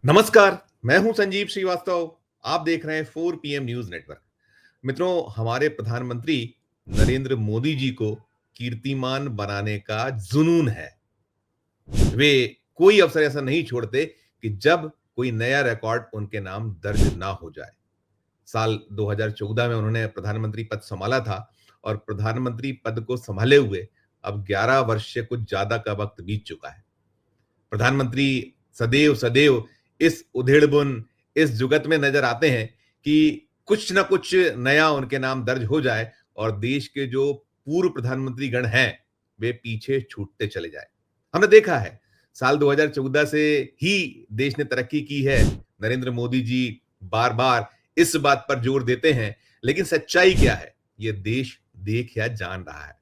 नमस्कार, मैं हूं संजीव श्रीवास्तव। आप देख रहे हैं 4 PM न्यूज नेटवर्क। मित्रों, हमारे प्रधानमंत्री नरेंद्र मोदी जी को कीर्तिमान बनाने का जुनून है। वे कोई अवसर ऐसा नहीं छोड़ते कि जब कोई नया रिकॉर्ड उनके नाम दर्ज ना हो जाए। साल 2014 में उन्होंने प्रधानमंत्री पद संभाला था और प्रधानमंत्री पद को संभाले हुए अब 11 वर्ष से कुछ ज्यादा का वक्त बीत चुका है। प्रधानमंत्री सदैव सदैव इस उधेड़बुन, इस जुगत में नजर आते हैं कि कुछ ना कुछ नया उनके नाम दर्ज हो जाए और देश के जो पूर्व प्रधानमंत्री गण हैं, वे पीछे छूटते चले जाए। हमने देखा है, साल 2014 से ही देश ने तरक्की की है। नरेंद्र मोदी जी बार-बार इस बात पर जोर देते हैं, लेकिन सच्चाई क्या है? ये देश देख या जान रहा है।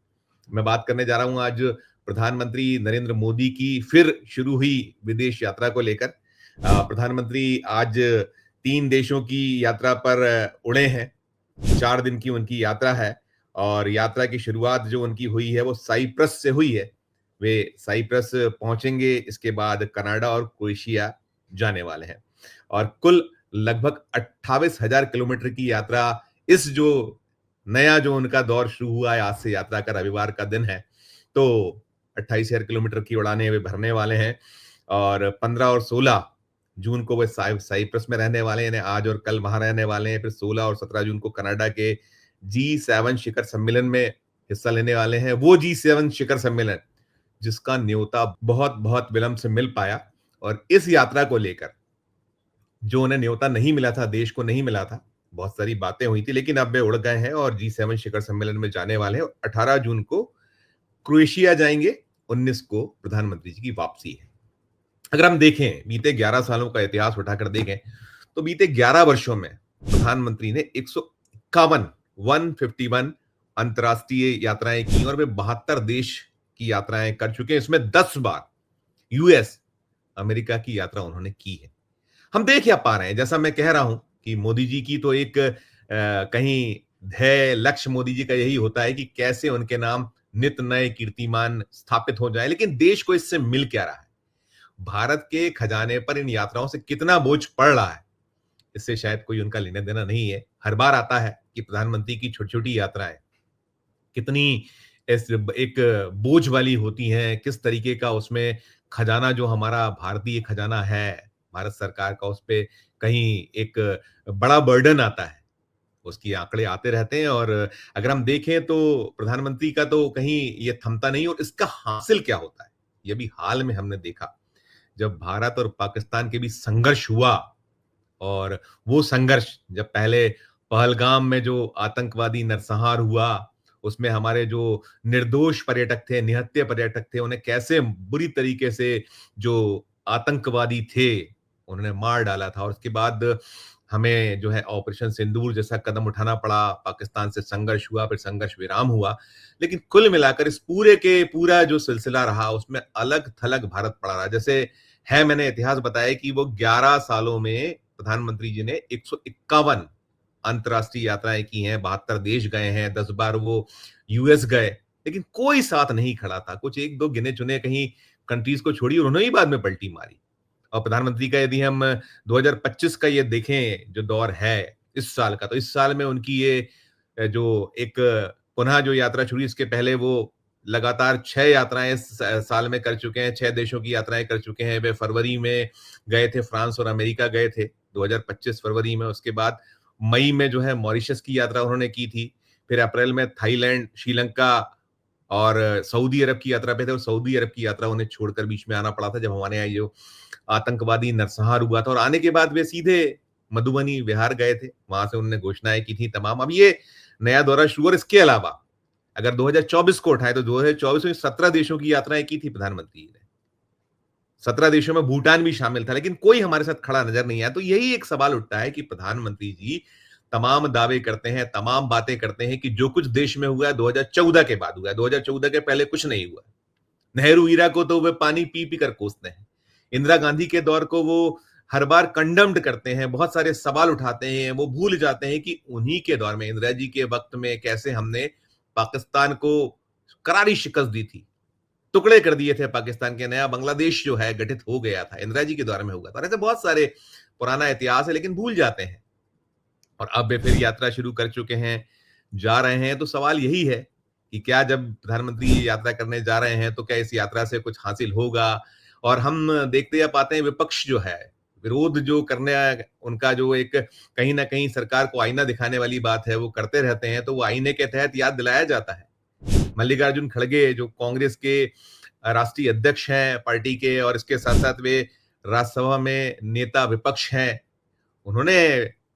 मैं बात करने जा रहा हूं आज प्रधानमंत्री नरेंद्र मोदी की फिर शुरू हुई विदेश यात्रा को लेकर। प्रधानमंत्री आज 3 देशों की यात्रा पर उड़े हैं। 4 दिन की उनकी यात्रा है और यात्रा की शुरुआत जो उनकी हुई है वो साइप्रस से हुई है। वे साइप्रस पहुंचेंगे, इसके बाद कनाडा और क्रोएशिया जाने वाले हैं और कुल लगभग 28,000 किलोमीटर की यात्रा। इस जो नया जो उनका दौर शुरू हुआ है, आज से यात्रा का रविवार का दिन है, तो 28,000 किलोमीटर की उड़ानें वे भरने वाले हैं और 15 और 16 जून को वे साइप्रस में रहने वाले हैं, यानी आज और कल वहां रहने वाले हैं। फिर 16 और 17 जून को कनाडा के G7 शिखर सम्मेलन में हिस्सा लेने वाले हैं। वो G7 शिखर सम्मेलन जिसका न्योता बहुत बहुत विलंब से मिल पाया और इस यात्रा को लेकर जो उन्हें न्योता नहीं मिला था, देश को नहीं मिला था, बहुत सारी बातें हुई थी, लेकिन अब वे उड़ गए हैं और G7 शिखर सम्मेलन में जाने वाले हैं। 18 जून को क्रोएशिया जाएंगे, 19 को प्रधानमंत्री जी की वापसी है। अगर हम देखें, बीते 11 सालों का इतिहास उठाकर देखें, तो बीते 11 वर्षों में प्रधानमंत्री ने 151 151 अंतर्राष्ट्रीय यात्राएं की और वे 72 देश की यात्राएं कर चुके हैं। इसमें 10 बार यूएस, अमेरिका की यात्रा उन्होंने की है। हम देख क्या पा रहे हैं, जैसा मैं कह रहा हूं कि मोदी जी की तो एक कहीं ध्येय लक्ष्य मोदी जी का यही होता है कि कैसे उनके नाम नित नए कीर्तिमान स्थापित हो जाए, लेकिन देश को इससे मिल क्या रहा है? भारत के खजाने पर इन यात्राओं से कितना बोझ पड़ रहा है, इससे शायद कोई उनका लेना देना नहीं है। हर बार आता है कि प्रधानमंत्री की छोटी छोटी यात्राएं कितनी इस एक बोझ वाली होती हैं, किस तरीके का उसमें खजाना जो हमारा भारतीय खजाना है, भारत सरकार का, उस पे कहीं एक बड़ा बर्डन आता है। उसकी आंकड़े आते रहते हैं और अगर हम देखें तो प्रधानमंत्री का तो कहीं ये थमता नहीं और इसका हासिल क्या होता है, ये भी हाल में हमने देखा। जब भारत और पाकिस्तान के बीच संघर्ष हुआ और वो संघर्ष जब पहले पहलगाम में जो आतंकवादी नरसंहार हुआ, उसमें हमारे जो निर्दोष पर्यटक थे, निहत्थे पर्यटक थे, उन्हें कैसे बुरी तरीके से जो आतंकवादी थे, उन्होंने मार डाला था और उसके बाद हमें जो है ऑपरेशन सिंदूर जैसा कदम उठाना पड़ा, पाकिस्तान से संघर्ष हुआ, फिर संघर्ष विराम हुआ। लेकिन कुल मिलाकर इस पूरे के पूरा जो सिलसिला रहा, उसमें अलग-थलग भारत पड़ा रहा। जैसे है, मैंने इतिहास बताया कि वो 11 सालों में प्रधानमंत्री जी ने 151 अंतर्राष्ट्रीय यात्राएं की हैं, 72 देश गए हैं, 10 बार वो यूएस गए, लेकिन कोई साथ नहीं खड़ा था। कुछ 1-2 गिने-चुने कहीं कंट्रीज को छोड़ी और उन्होंने ही बाद में पलटी मारी। और प्रधानमंत्री का यदि हम 2025 का ये देखें जो दौर है इस साल का, तो इस साल में उनकी ये जो एक पुनः जो यात्रा शुरू, इसके पहले वो लगातार 6 यात्राएं इस साल में कर चुके हैं, 6 देशों की यात्राएं कर चुके हैं। वे फरवरी में गए थे, फ्रांस और अमेरिका गए थे 2025 फरवरी में। उसके बाद मई में जो है मॉरिशस की यात्रा उन्होंने की थी। फिर अप्रैल में थाईलैंड, श्रीलंका और सऊदी अरब की यात्रा पे थे और सऊदी अरब की यात्रा उन्हें छोड़कर बीच में आना पड़ा था जब हमारे यहाँ जो आतंकवादी नरसंहार हुआ था। और आने के बाद वे सीधे मधुबनी, बिहार गए थे, वहां से उन्होंने घोषणाएं की थी तमाम। अब ये नया दौरा शुरू, और इसके अलावा अगर 2024 को उठाए तो 2024 में 17 देशों की यात्राएं की थी प्रधानमंत्री ने। 17 देशों में भूटान भी शामिल था, लेकिन कोई हमारे साथ खड़ा नजर नहीं आया। तो यही एक सवाल उठता है कि प्रधानमंत्री जी तमाम दावे करते हैं, तमाम बातें करते हैं कि जो कुछ देश में हुआ है 2014 के बाद हुआ है, 2014 के पहले कुछ नहीं हुआ। नेहरू ईरा को तो वे पानी पी पी कर कोसते हैं। इंदिरा गांधी के दौर को वो हर बार कंडम्ड करते हैं, बहुत सारे सवाल उठाते हैं। वो भूल जाते हैं कि उन्हीं के दौर में, इंदिरा जी के वक्त में कैसे हमने पाकिस्तान को करारी शिकस्त दी थी। टुकड़े कर दिए थे पाकिस्तान के, नया बांग्लादेश जो है गठित हो गया था, इंदिरा जी के दौर में हुआ था। और ऐसे बहुत सारे पुराना इतिहास है, लेकिन भूल जाते हैं। और अब वे फिर यात्रा शुरू कर चुके हैं, जा रहे हैं, तो सवाल यही है कि क्या जब प्रधानमंत्री ये यात्रा करने जा रहे हैं, तो क्या इस यात्रा से कुछ हासिल होगा? और हम देखते या पाते हैं विपक्ष जो है, विरोध जो करने उनका जो एक कहीं न कहीं सरकार को आईना दिखाने वाली बात है, वो करते रहते हैं, तो वो आईने के तहत याद दिलाया जाता है। मल्लिकार्जुन खड़गे जो कांग्रेस के राष्ट्रीय अध्यक्ष हैं पार्टी के, और इसके साथ-साथ वे राज्यसभा में नेता विपक्ष हैं। उन्होंने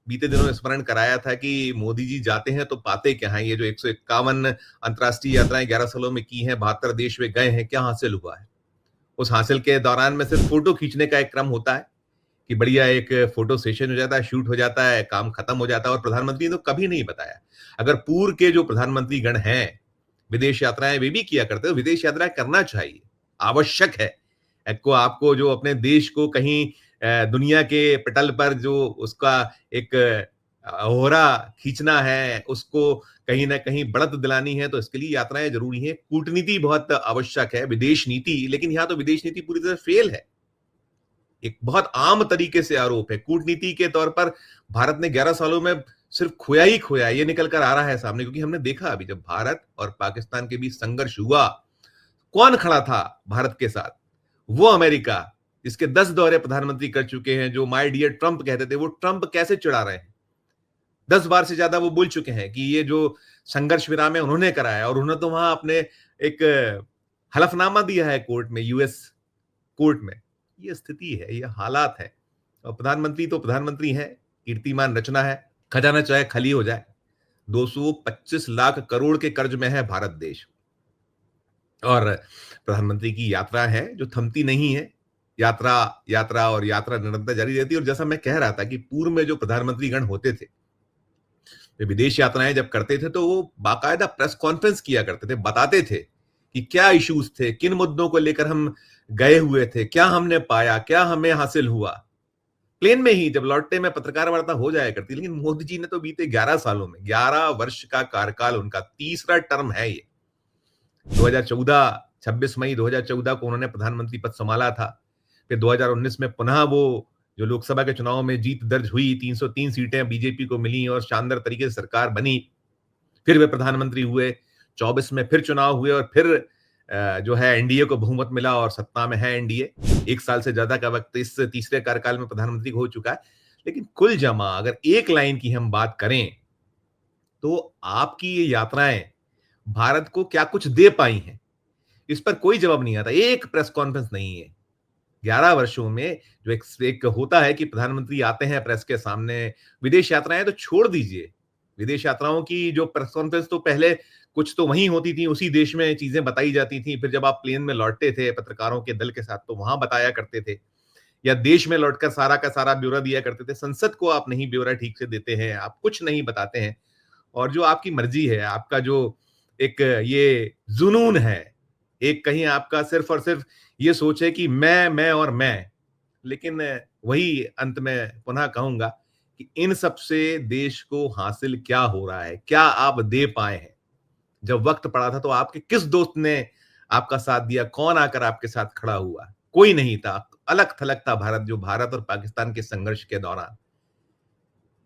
बीते दिनों स्मरण कराया था कि मोदी जी जाते हैं तो पाते क्या हैं? ये जो 151 अंतर्राष्ट्रीय यात्राएँ 11 सालों में की हैं, 72 देश वे गए हैं, क्या हासिल हुआ है? उस हासिल के दौरान में सिर्फ फ़ोटो खींचने का एक क्रम होता है कि बढ़िया एक फ़ोटो सेशन हो जाता है, शूट हो जाता है, काम खत्म हो जाता है, और प्रधानमंत्री ने तो कभी नहीं बताया। अगर पूर्व के जो प्रधानमंत्री गण हैं, विदेश यात्राएँ वे भी किया करते हैं, विदेश यात्राएँ करना चाहिए, आवश्यक है। आपको जो अपने देश को कहीं दुनिया के पटल पर जो उसका एक होरा खींचना है, उसको कहीं न कहीं बढ़त दिलानी है, तो इसके लिए यात्राएँ ज़रूरी हैं। कूटनीति बहुत आवश्यक है, विदेश नीति, लेकिन यहाँ तो विदेश नीति पूरी तरह फेल है। एक बहुत आम तरीके से आरोप है। कूटनीति के तौर पर भारत ने 11 सालों में सिर्फ खोया ही खोया, ये निकल कर आ रहा है सामने, क्योंकि हमने देखा अभी जब भारत और पाकिस्तान के बीच संघर्ष हुआ, कौन खड़ा था भारत के साथ? वो अमेरिका, जिसके 10 दौरे प्रधानमंत्री कर चुके हैं, जो माय डियर ट्रम्प कहते थे, वो ट्रम्प कैसे चिढ़ा रहे हैं? 10 बार से ज्यादा वो बोल चुके हैं कि ये जो संघर्ष विराम है उन्होंने कराया, और उन्होंने तो वहां अपने एक हलफनामा दिया है कोर्ट में, यूएस कोर्ट में। ये स्थिति है, ये हालात है। और प्रधानमंत्री तो प्रधानमंत्री हैं, कीर्तिमान रचना है, खजाना चाहे खाली हो जाए। 225 लाख करोड़ के कर्ज में है भारत देश, और प्रधानमंत्री की यात्रा है जो थमती नहीं है। यात्रा, यात्रा और यात्रा निरंतर जारी रहती है। और जैसा मैं कह रहा था कि पूर्व में जो प्रधानमंत्री गण होते थे, वे विदेश यात्राएं जब करते थे, तो वो बाकायदा प्रेस कॉन्फ्रेंस किया करते थे, बताते थे कि क्या इश्यूज थे, किन मुद्दों को लेकर हम गए हुए थे, क्या हमने पाया, क्या हमें हासिल हुआ। प्लेन में ही जब लौटते में पत्रकार वार्ता हो जाया करती। लेकिन मोदी जी ने तो बीते 11 सालों में, 11 वर्ष का कार्यकाल उनका, तीसरा टर्म है ये। 2014, 26 मई 2014 को उन्होंने प्रधानमंत्री पद संभाला था। फिर 2019 में पुनः वो जो लोकसभा के चुनाव में जीत दर्ज हुई, 303 सीटें बीजेपी को मिली और शानदार तरीके से सरकार बनी। फिर वे प्रधानमंत्री हुए, 24 में फिर चुनाव हुए, और फिर जो है एनडीए को बहुमत मिला और सत्ता में है एनडीए। 1 साल से ज्यादा का वक्त इस तीसरे कार्यकाल में प्रधानमंत्री को हो चुका है। लेकिन कुल जमा अगर एक लाइन की हम बात करें, तो आपकी ये यात्राएं भारत को क्या कुछ दे पाई हैं? इस पर कोई जवाब नहीं आता। एक प्रेस कॉन्फ्रेंस नहीं है। 11 वर्षों में जो एक होता है कि प्रधानमंत्री आते हैं प्रेस के सामने, विदेश यात्राएं तो छोड़ दीजिए। विदेश यात्राओं की जो प्रेस कॉन्फ्रेंस तो पहले कुछ तो वहीं होती थी, उसी देश में चीजें बताई जाती थी। फिर जब आप प्लेन में लौटते थे पत्रकारों के दल के साथ, तो वहां बताया करते थे, या देश में लौटकर सारा का सारा ब्यौरा दिया करते थे। संसद को आप नहीं ब्यौरा ठीक से देते हैं, आप कुछ नहीं बताते हैं। और जो आपकी मर्जी है, आपका जो एक ये जुनून है, एक कहीं आपका सिर्फ और सिर्फ ये सोच है कि मैं और मैं। लेकिन वही अंत में पुनः कहूंगा कि इन सब से देश को हासिल क्या हो रहा है, क्या आप दे पाए हैं? जब वक्त पड़ा था तो आपके किस दोस्त ने आपका साथ दिया? कौन आकर आपके साथ खड़ा हुआ? कोई नहीं था। अलग थलग था भारत, जो भारत और पाकिस्तान के संघर्ष के दौरान।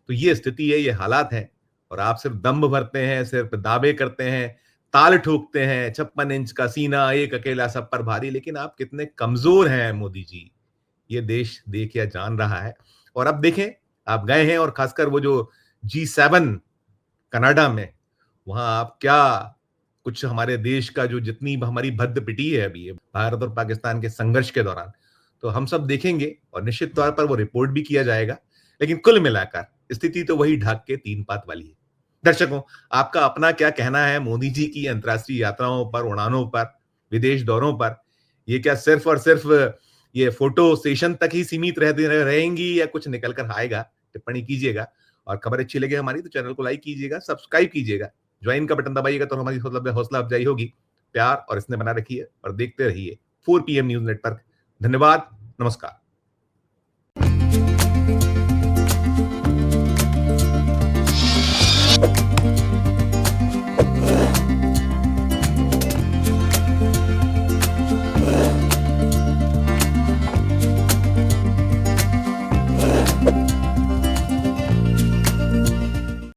तो ये स्थिति है, ये हालात हैं, और आप सिर्फ दंभ भरते हैं, सिर्फ दावे करते हैं, ताल ठोकते हैं, 56 इंच का सीना, एक अकेला सब पर भारी। लेकिन आप कितने कमजोर हैं मोदी जी, ये देश देख या जान रहा है। और अब देखें, आप गए हैं, और खासकर वो जो G7 कनाडा में, वहां आप क्या कुछ हमारे देश का जो जितनी हमारी भद्द पिटी है अभी भारत और पाकिस्तान के संघर्ष के दौरान, तो हम सब देखेंगे, और निश्चित तौर पर वो रिपोर्ट भी किया जाएगा। लेकिन कुल मिलाकर स्थिति तो वही ढाक के तीन पात वाली है। दर्शकों, आपका अपना क्या कहना है मोदी जी की अंतर्राष्ट्रीय यात्राओं पर, उड़ानों पर, विदेश दौरों पर? ये क्या सिर्फ और सिर्फ ये फोटो सेशन तक ही सीमित रहेंगी, या कुछ निकल कर आएगा? टिप्पणी कीजिएगा। और खबर अच्छी लगे हमारी तो चैनल को लाइक कीजिएगा, सब्सक्राइब कीजिएगा, ज्वाइन का बटन दबाइएगा, तो हमारी हौसला अफजाई होगी। प्यार और स्नेह बना रखिए और देखते रहिए 4 PM न्यूज नेटवर्क। धन्यवाद, नमस्कार।